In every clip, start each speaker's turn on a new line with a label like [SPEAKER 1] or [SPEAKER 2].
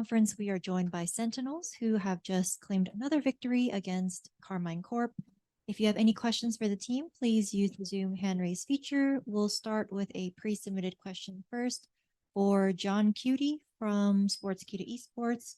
[SPEAKER 1] conference, we are joined by Sentinels, who have just claimed another victory against Karmine Corp. If you have any questions for the team, please use the Zoom hand raise feature. We'll start with a pre-submitted question first for John Cutie from Sports Key to Esports.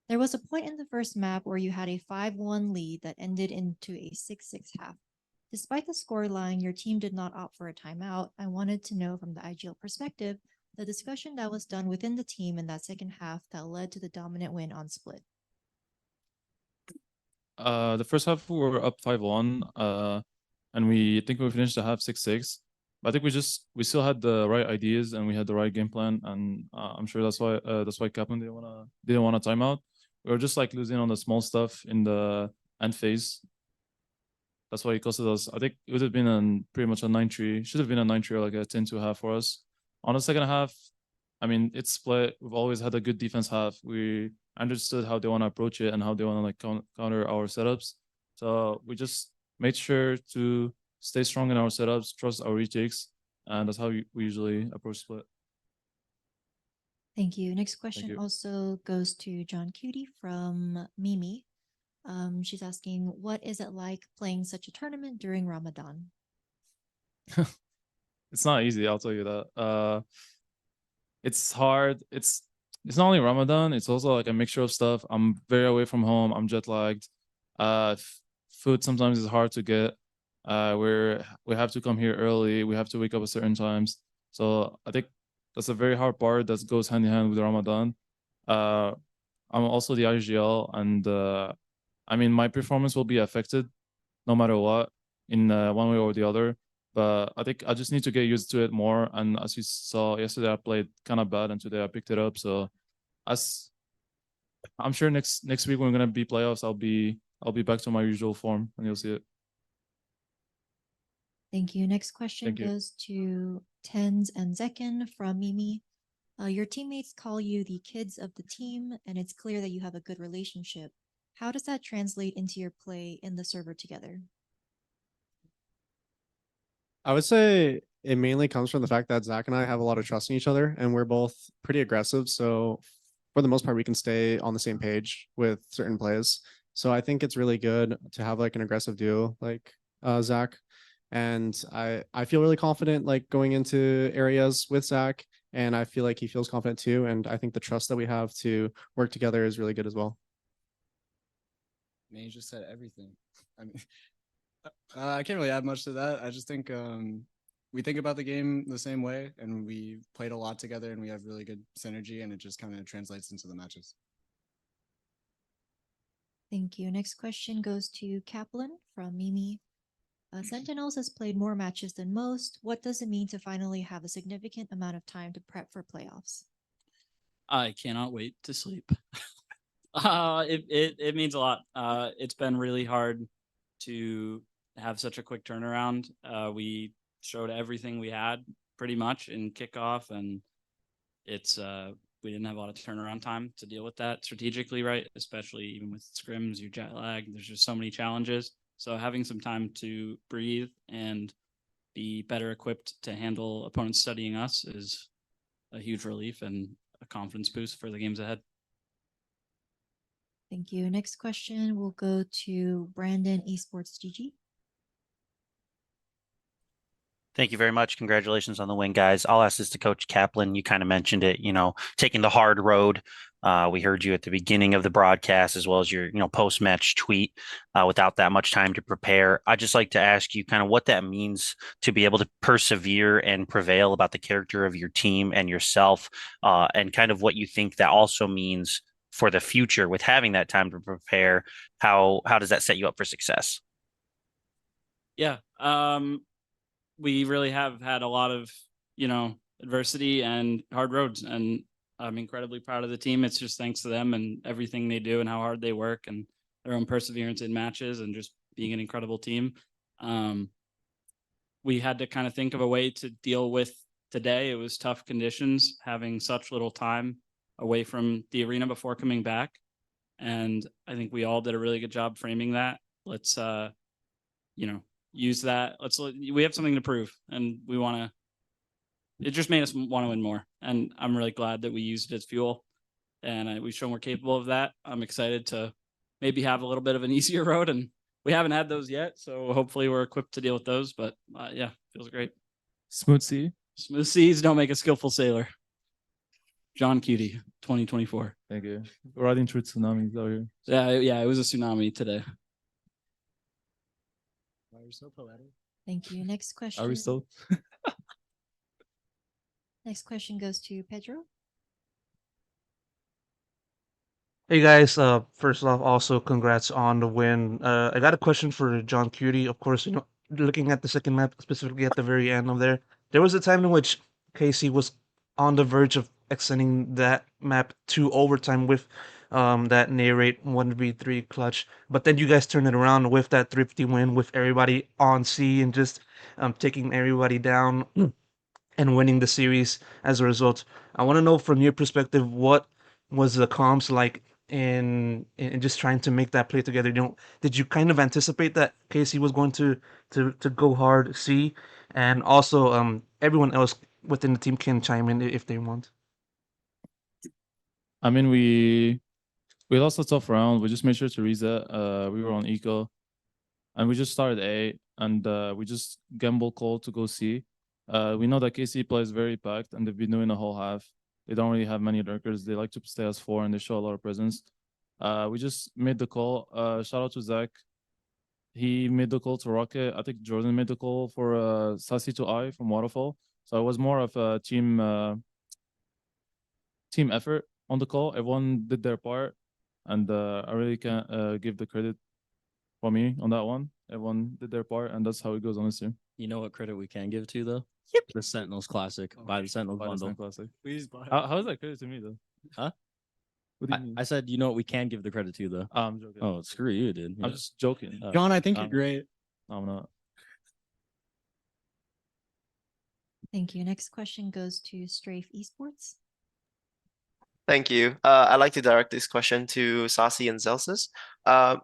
[SPEAKER 1] There was a point in the first map where you had a 5-1 lead that ended into a 6-6 half. Despite the scoreline, your team did not opt for a timeout. I wanted to know from the IGL perspective, the discussion that was done within the team in that second half that led to the dominant win on split.
[SPEAKER 2] The first half we were up 5-1, and we think we finished the half 6-6. But I think we still had the right ideas and we had the right game plan, and I'm sure that's why Kaplan didn't want a timeout. We were just like losing on the small stuff in the end phase. That's why it costed us. I think it would have been pretty much a 9-3. Should have been a 9-3 or like a 10-2 half for us. On the second half, I mean, it's split. We've always had a good defense half. We understood how they want to approach it and how they want to like counter our setups. So we just made sure to stay strong in our setups, trust our retakes, and that's how we usually approach split.
[SPEAKER 1] Thank you. Next question also goes to John Cutie from Mimi. She's asking, what is it like playing such a tournament during Ramadan?
[SPEAKER 2] It's not easy, I'll tell you that. It's hard. It's not only Ramadan, it's also like a mixture of stuff. I'm very away from home. I'm jet lagged. Food sometimes is hard to get. We have to come here early. We have to wake up at certain times. So I think that's a very hard part that goes hand in hand with Ramadan. I'm also the IGL, and I mean, my performance will be affected no matter what in one way or the other. But I think I just need to get used to it more. And as you saw yesterday, I played kind of bad, and today I picked it up. So I'm sure next week when we're gonna be playoffs, I'll be back to my usual form, and you'll see it.
[SPEAKER 1] Thank you. Next question goes to Tenz and Zekin from Mimi. Your teammates call you the kids of the team, and it's clear that you have a good relationship. How does that translate into your play in the server together?
[SPEAKER 3] I would say it mainly comes from the fact that Zach and I have a lot of trust in each other, and we're both pretty aggressive. So for the most part, we can stay on the same page with certain plays. So I think it's really good to have like an aggressive duo like Zach. And I feel really confident like going into areas with Zach, and I feel like he feels confident too. And I think the trust that we have to work together is really good as well.
[SPEAKER 4] Man, you just said everything. I mean, I can't really add much to that. I just think we think about the game the same way, and we played a lot together, and we have really good synergy, and it just kind of translates into the matches.
[SPEAKER 1] Thank you. Next question goes to Kaplan from Mimi. Sentinels has played more matches than most. What does it mean to finally have a significant amount of time to prep for playoffs?
[SPEAKER 5] I cannot wait to sleep. It means a lot. It's been really hard to have such a quick turnaround. We showed everything we had pretty much in kickoff, and it's we didn't have a lot of turnaround time to deal with that strategically, right? Especially even with scrims, your jet lag. There's just so many challenges. So having some time to breathe and be better equipped to handle opponents studying us is a huge relief and a confidence boost for the games ahead.
[SPEAKER 1] Thank you. Next question will go to Brandon Esports GG.
[SPEAKER 6] Thank you very much. Congratulations on the win, guys. I'll ask this to Coach Kaplan. You kind of mentioned it, taking the hard road. We heard you at the beginning of the broadcast, as well as your, post-match tweet, without that much time to prepare. I'd just like to ask you kind of what that means to be able to persevere and prevail, about the character of your team and yourself, and kind of what you think that also means for the future with having that time to prepare. How does that set you up for success?
[SPEAKER 5] Yeah. We really have had a lot of, adversity and hard roads, and I'm incredibly proud of the team. It's just thanks to them and everything they do and how hard they work and their own perseverance in matches and just being an incredible team. We had to kind of think of a way to deal with today. It was tough conditions, having such little time away from the arena before coming back. And I think we all did a really good job framing that. Let's, use that. We have something to prove, and it just made us want to win more. And I'm really glad that we used it as fuel. and we've shown we're capable of that. I'm excited to maybe have a little bit of an easier road, and we haven't had those yet, so hopefully we're equipped to deal with those. But yeah, feels great.
[SPEAKER 2] Smooth sea.
[SPEAKER 5] Smooth seas don't make a skillful sailor. John Cutie, 2024.
[SPEAKER 2] Thank you. We're riding through tsunamis out here.
[SPEAKER 5] Yeah, it was a tsunami today.
[SPEAKER 4] Why you're so poetic.
[SPEAKER 1] Thank you. Next question.
[SPEAKER 2] Are we still?
[SPEAKER 1] Next question goes to Pedro.
[SPEAKER 7] Hey guys, first off, also congrats on the win. I got a question for John Cutie. Of course, looking at the second map, specifically at the very end of there was a time in which KC was on the verge of extending that map to overtime with that narrate 1v3 clutch. But then you guys turned it around with that thrifty win with everybody on C and just taking everybody down and winning the series as a result. I want to know from your perspective, what was the comms like in just trying to make that play together? Did you kind of anticipate that KC was going to go hard C, and also everyone else within the team can chime in if they want.
[SPEAKER 2] I mean, we lost a tough round. We just made sure to reset. We were on eco, and we just started A, and we just gamble call to go C. We know that KC plays very packed, and they've been doing the whole half. They don't really have many lurkers. They like to stay as 4, and they show a lot of presence. We just made the call. Shout out to Zach. He made the call to Rocket. I think Jordan made the call for Sassy to I from Waterfall. So it was more of a team effort on the call. Everyone did their part, and I really can't give the credit for me on that one. Everyone did their part, and that's how it goes on this team.
[SPEAKER 8] You know what credit we can give to though? The Sentinels Classic. Buy the Sentinels bundle.
[SPEAKER 2] Classic.
[SPEAKER 4] Please buy.
[SPEAKER 2] How is that credit to me though?
[SPEAKER 8] Huh?
[SPEAKER 2] What do you mean?
[SPEAKER 8] I said, you know what we can give the credit to though?
[SPEAKER 2] I'm joking.
[SPEAKER 8] Oh, screw you, dude.
[SPEAKER 2] I'm just joking.
[SPEAKER 4] John, I think you're
[SPEAKER 2] Um,
[SPEAKER 4] great.
[SPEAKER 2] No, I'm not.
[SPEAKER 1] Thank you. Next question goes to Strafe Esports.
[SPEAKER 9] Thank you. I'd like to direct this question to Sasi and Zelsis.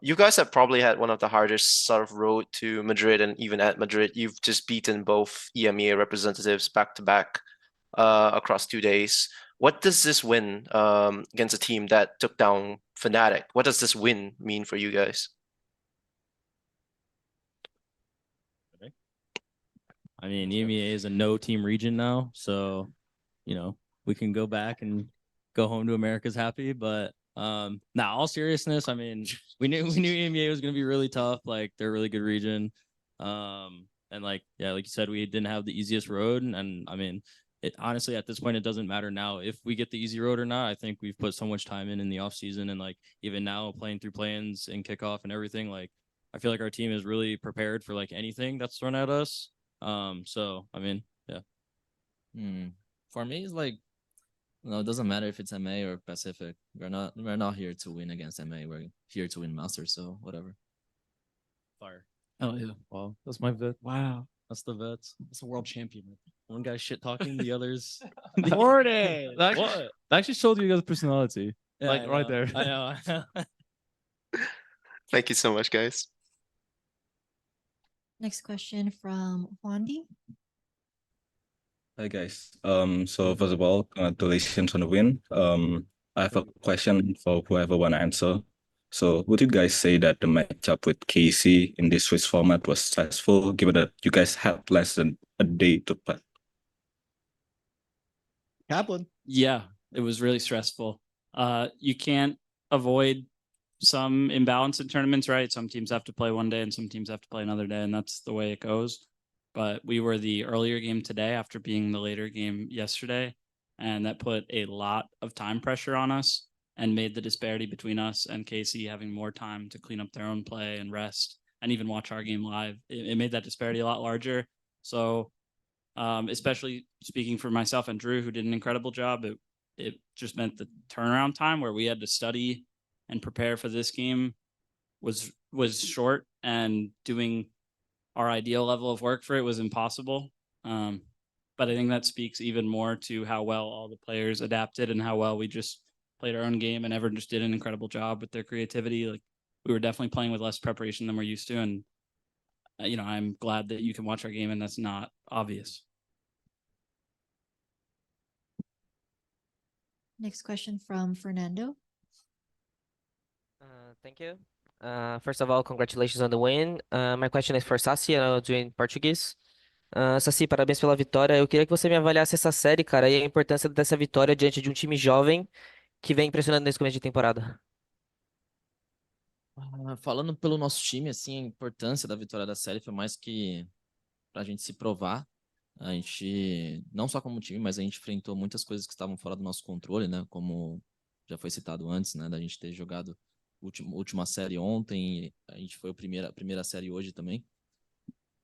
[SPEAKER 9] You guys have probably had one of the hardest sort of road to Madrid, and even at Madrid, you've just beaten both EMEA representatives back to back across 2 days. What does this win against a team that took down Fnatic? What does this win mean for you guys?
[SPEAKER 8] I mean, EMEA is a no team region now, so we can go back and go home to America's happy. But all seriousness, I mean, we knew EMEA was gonna be really tough. Like, they're a really good region, and like you said, we didn't have the easiest road, and I mean, it honestly at this point it doesn't matter now if we get the easy road or not. I think we've put so much time in the off season, and like even now playing through play-ins and kickoff and everything. Like, I feel like our team is really prepared for like anything that's thrown at us. So I mean, yeah.
[SPEAKER 10] For me, it's like, it doesn't matter if it's MA or Pacific. We're not here to win against MA. We're here to win Masters. So whatever.
[SPEAKER 8] Fire.
[SPEAKER 5] Oh yeah.
[SPEAKER 2] Wow, that's my vet.
[SPEAKER 5] Wow.
[SPEAKER 8] That's the vets.
[SPEAKER 4] That's a world champion.
[SPEAKER 8] One guy shit talking, the others.
[SPEAKER 5] Morty.
[SPEAKER 2] That actually showed you guys' personality.
[SPEAKER 8] Yeah,
[SPEAKER 2] like
[SPEAKER 8] I
[SPEAKER 2] right
[SPEAKER 8] know,
[SPEAKER 2] there.
[SPEAKER 8] I know.
[SPEAKER 9] Thank you so much, guys.
[SPEAKER 1] Next question from Wandi.
[SPEAKER 11] Hi guys. So first of all, congratulations on the win. I have a question for whoever want to answer. So would you guys say that the matchup with KC in this Swiss format was stressful, given that you guys had less than a day to play?
[SPEAKER 4] Kaplan.
[SPEAKER 5] Yeah, it was really stressful. You can't avoid some imbalance in tournaments, right? Some teams have to play one day and some teams have to play another day, and that's the way it goes. But we were the earlier game today after being the later game yesterday, and that put a lot of time pressure on us and made the disparity between us and KC having more time to clean up their own play and rest and even watch our game live. It made that disparity a lot larger. So especially speaking for myself and Drew, who did an incredible job, it just meant the turnaround time where we had to study and prepare for this game was short, and doing our ideal level of work for it was impossible. But I think that speaks even more to how well all the players adapted and how well we just played our own game, and everyone just did an incredible job with their creativity. Like, we were definitely playing with less preparation than we're used to. And, I'm glad that you can watch our game and that's not obvious.
[SPEAKER 1] Next question from Fernando.
[SPEAKER 12] Thank you. First of all, congratulations on the win. My question is for Sassi, and I'll do in Portuguese. Sassi, parabéns pela vitória. Eu queria que você me avaliasse essa série, cara, e a importância dessa vitória diante de um time jovem que vem impressionando nesse começo de temporada.
[SPEAKER 10] Falando pelo nosso time, assim, a importância da vitória da série foi mais que pra gente se provar. A gente, não só como time, mas a gente enfrentou muitas coisas que estavam fora do nosso controle, né? Como já foi citado antes, né? Da gente ter jogado última série ontem, a gente foi a primeira série hoje também.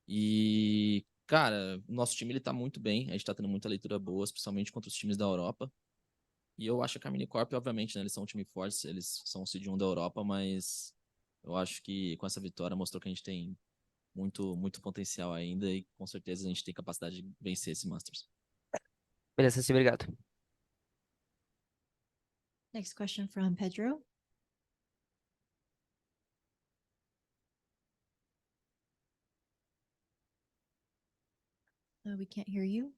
[SPEAKER 10] E, cara, o nosso time ele tá muito bem, a gente tá tendo muita leitura boa, especialmente contra os times da Europa. E eu acho que a Karmine Corp, obviamente, né? Eles são um time forte, eles são o seed 1 da Europa, mas eu acho que com essa vitória mostrou que a gente tem muito potencial ainda e com certeza a gente tem capacidade de vencer esse Masters.
[SPEAKER 12] Beleza, Sassi, obrigado.
[SPEAKER 1] Next question from Pedro. We can't hear you.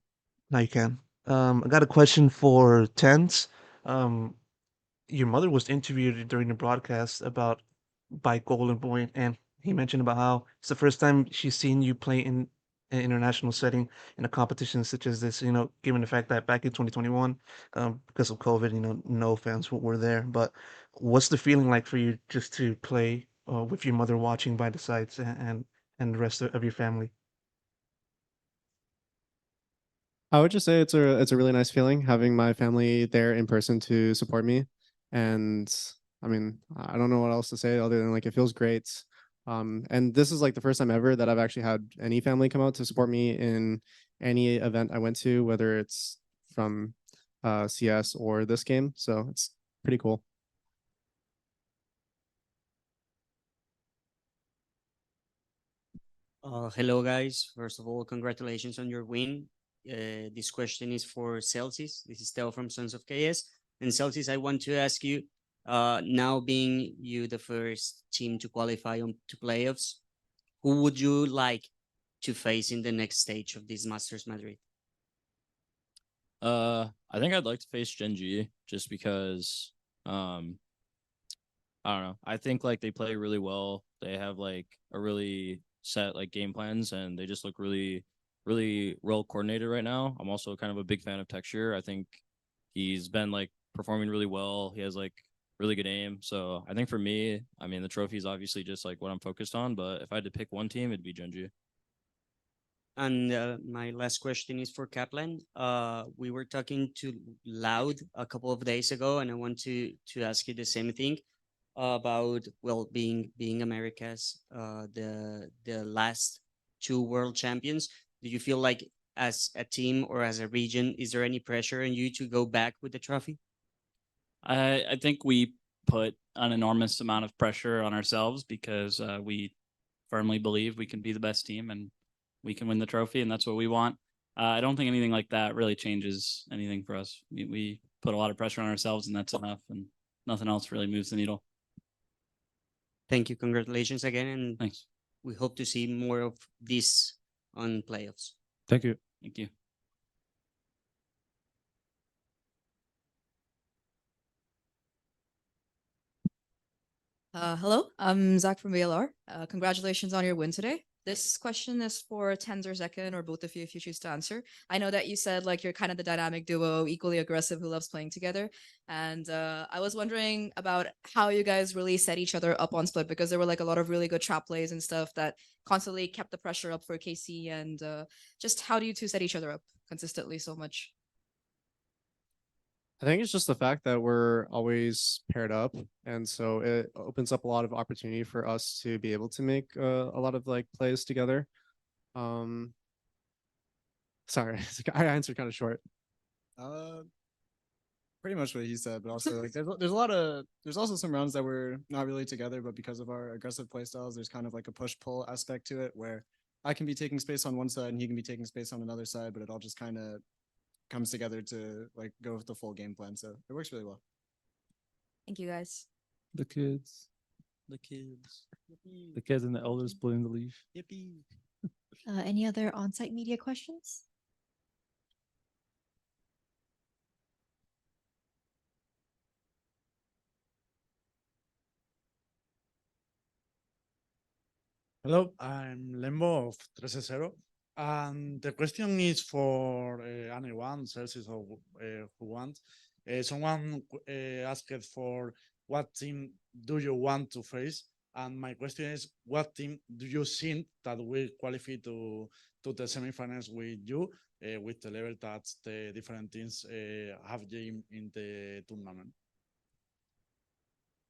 [SPEAKER 7] Now you can. I got a question for tenz. Your mother was interviewed during the broadcast about by Golden Point, and he mentioned about how it's the first time she's seen you play in an international setting in a competition such as this. You know, given the fact that back in 2021, because of COVID, no fans were there. But what's the feeling like for you just to play with your mother watching by the sides and the rest of your family?
[SPEAKER 3] I would just say it's a really nice feeling having my family there in person to support me. And I mean, I don't know what else to say other than like it feels great. And this is like the first time ever that I've actually had any family come out to support me in any event I went to, whether it's from CS or this game. So it's pretty cool.
[SPEAKER 13] Hello guys. First of all, congratulations on your win. This question is for Celsius. This is Theo from Sons of KS. And Celsius, I want to ask you, now being you the first team to qualify on to playoffs, who would you like to face in the next stage of this Masters Madrid?
[SPEAKER 8] I think I'd like to face Gen G just because I don't know. I think like they play really well. They have like a really set like game plans and they just look really well coordinated right now. I'm also kind of a big fan of Texture. I think he's been like performing really well. He has like really good aim. So I think for me, I mean the trophy is obviously just like what I'm focused on, but if I had to pick one team, it'd be Gen G.
[SPEAKER 13] And my last question is for Kaplan. We were talking to Loud a couple of days ago, and I want to ask you the same thing about being America's the last two world champions. Do you feel like as a team or as a region, is there any pressure on you to go back with the trophy?
[SPEAKER 5] I think we put an enormous amount of pressure on ourselves because we firmly believe we can be the best team and we can win the trophy, and that's what we want. I don't think anything like that really changes anything for us. We put a lot of pressure on ourselves, and that's enough, and nothing else really moves the needle.
[SPEAKER 13] Thank you. Congratulations again, and
[SPEAKER 5] Thanks.
[SPEAKER 13] we hope to see more of this on playoffs.
[SPEAKER 2] Thank you.
[SPEAKER 5] Thank you.
[SPEAKER 14] Hello, I'm Zach from VLR. Congratulations on your win today. This question is for tenz or Zekin, or both of you if you choose to answer. I know that you said like you're kind of the dynamic duo, equally aggressive, who loves playing together. And I was wondering about how you guys really set each other up on split, because there were like a lot of really good trap plays and stuff that constantly kept the pressure up for KC. And just how do you two set each other up consistently so much?
[SPEAKER 3] I think it's just the fact that we're always paired up, and so it opens up a lot of opportunity for us to be able to make a lot of like plays together. Sorry, I answered kind of short.
[SPEAKER 4] Pretty much what he said, but also like there's also some rounds that we're not really together, but because of our aggressive play styles, there's kind of like a push-pull aspect to it where I can be taking space on one side and he can be taking space on another side, but it all just kind of comes together to like go with the full game plan. So it works really well.
[SPEAKER 14] Thank you guys.
[SPEAKER 2] The kids and the elders splitting the leaf.
[SPEAKER 13] Yippee.
[SPEAKER 1] Any other on-site media questions?
[SPEAKER 15] Hello, I'm Lembo of 360. And the question is for anyone, Celsius or who wants. Someone asked for what team do you want to face? And my question is, what team do you think that will qualify to the semifinals with you, with the level that the different teams have in the tournament?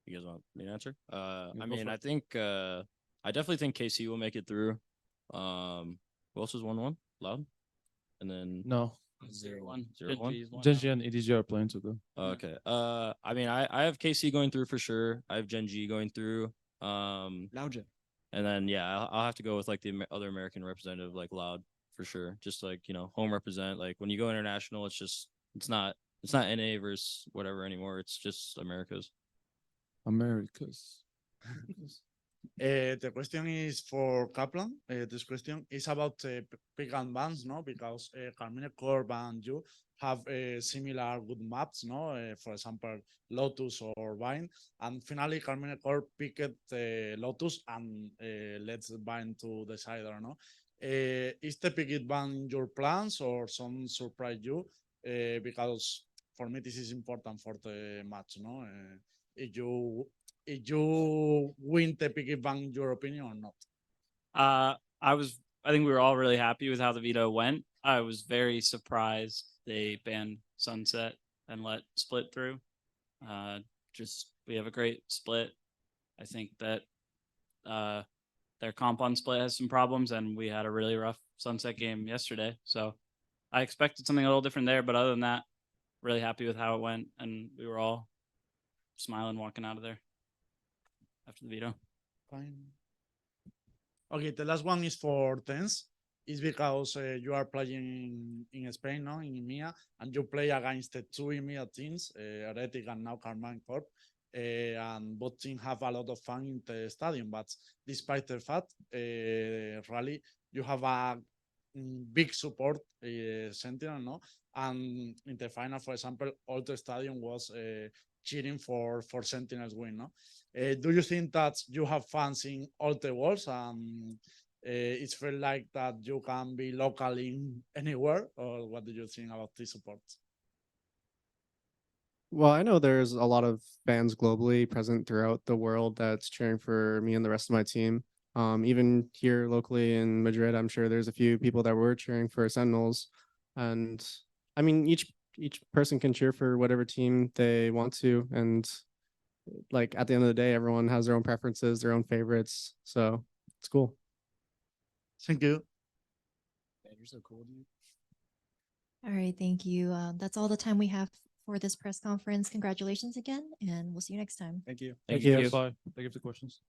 [SPEAKER 8] You guys want me to answer?
[SPEAKER 15] Yeah,
[SPEAKER 8] I
[SPEAKER 15] go
[SPEAKER 8] mean,
[SPEAKER 15] for
[SPEAKER 8] I
[SPEAKER 15] it.
[SPEAKER 8] think I definitely think KC will make it through. Who else is 1-1? Loud? And then
[SPEAKER 2] No.
[SPEAKER 5] 0-1.
[SPEAKER 8] 0-1.
[SPEAKER 2] Genji and EDG are playing together.
[SPEAKER 8] Okay. I mean, I have KC going through for sure. I have Genji going through.
[SPEAKER 4] Loudja.
[SPEAKER 8] And then yeah, I'll have to go with like the other American representative, like Loud, for sure. Just like, you know, home represent. Like when you go international, it's not NA versus whatever anymore. It's just America's.
[SPEAKER 2] Americas.
[SPEAKER 15] The question is for Kaplan. This question is about pick and bans, no? Because Karmine Corp and you have similar good maps, no? For example, Lotus or Vine. And finally, Karmine Corp picked Lotus and let's Vine to the cider, no? Is the picket ban in your plans or some surprise you? Because for me, this is important for the match, no? If you win the picket ban, in your opinion or not?
[SPEAKER 5] I think we were all really happy with how the veto went. I was very surprised they banned Sunset and let Split through. We have a great Split. I think that their comp on Split has some problems, and we had a really rough Sunset game yesterday. So I expected something a little different there, but other than that, really happy with how it went, and we were all smiling walking out of there after the veto.
[SPEAKER 15] Fine. Okay, the last one is for tenz. It's because you are playing in Spain, no, in EMEA, and you play against the two EMEA teams, Heretic and now Karmine Corp. And both teams have a lot of fun in the stadium, but despite the fact, Rally, you have a big support Sentinel, no? And in the final, for example, all the stadium was cheering for Sentinels win, no? Do you think that you have fans in all the worlds? It's feel like that you can be local in anywhere, or what do you think about this support?
[SPEAKER 3] Well, I know there's a lot of fans globally present throughout the world that's cheering for me and the rest of my team. Even here locally in Madrid, I'm sure there's a few people that were cheering for Sentinels. And I mean, each person can cheer for whatever team they want to. And like at the end of the day, everyone has their own preferences, their own favorites. So it's cool.
[SPEAKER 15] Thank you.
[SPEAKER 4] Man, you're so cool, dude.
[SPEAKER 1] All right, thank you. That's all the time we have for this press conference. Congratulations again, and we'll see you next time.
[SPEAKER 4] Thank you.
[SPEAKER 2] Thank you. Bye. Thank you for the questions.